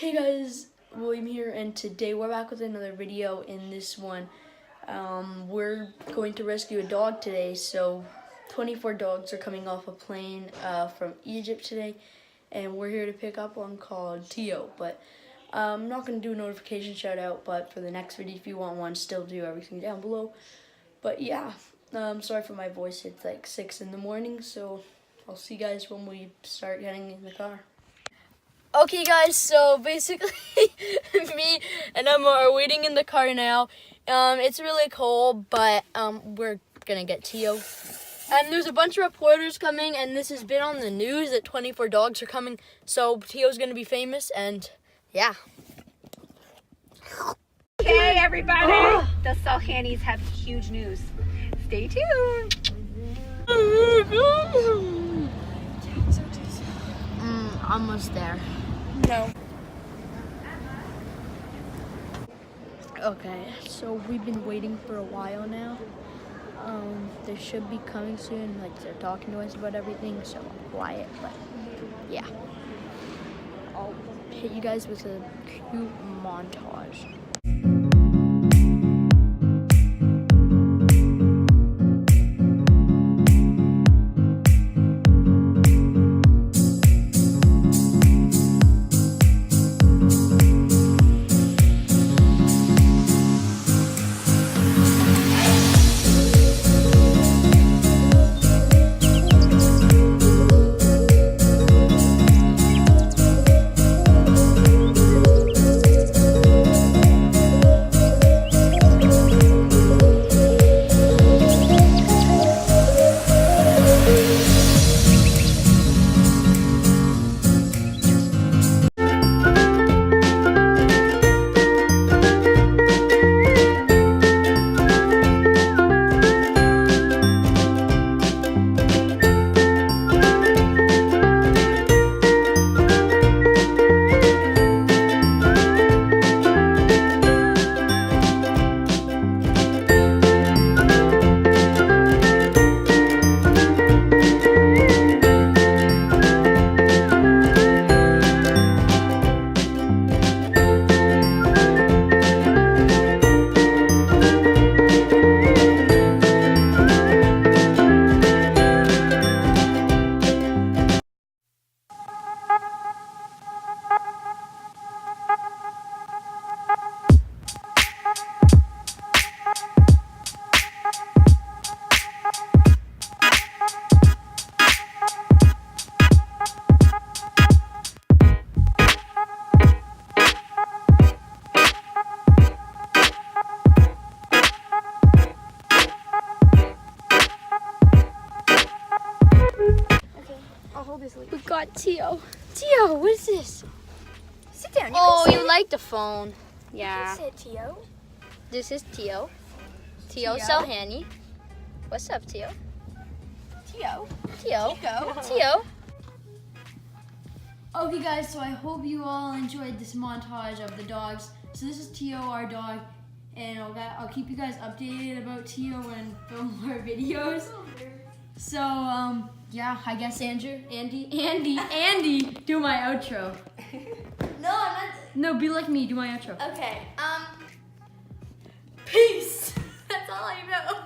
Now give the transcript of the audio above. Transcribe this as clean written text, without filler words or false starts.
Hey guys, William here, and today we're back with another video. In this one, we're going to rescue a dog today. So 24 dogs are coming off a plane from Egypt today, and we're here to pick up one called Tio. But I'm not going to do a notification shout out, but for the next video, if you want one, still do everything down below. But yeah, sorry for my voice. It's like 6 in the morning, so I'll see you guys when we start getting in the car. Okay guys, so basically me and Emma are waiting in the car now. It's really cold, but we're gonna get Tio. And there's a bunch of reporters coming, and this has been on the news that 24 dogs are coming, so Tio's gonna be famous, and yeah. Hey everybody! The Salhanis have huge news. Stay tuned! Almost there. No. Okay, so we've been waiting for a while now. They should be coming soon, like they're talking to us about everything, so I'm quiet, but yeah. I'll hit you guys with a cute montage. We got Tio. Tio, what is this? Sit down. You like the phone. Yeah. Sit, Tio. This is Tio. Tio Salhani. What's up, Tio? Tio. Tio. Tico. Tio. Okay, guys, so I hope you all enjoyed this montage of the dogs. So this is Tio, our dog, and I'll keep you guys updated about Tio and film more videos. So, yeah, I guess Andy, do my outro. No, I'm not. No, be like me, do my outro. Okay. Peace. That's all I know.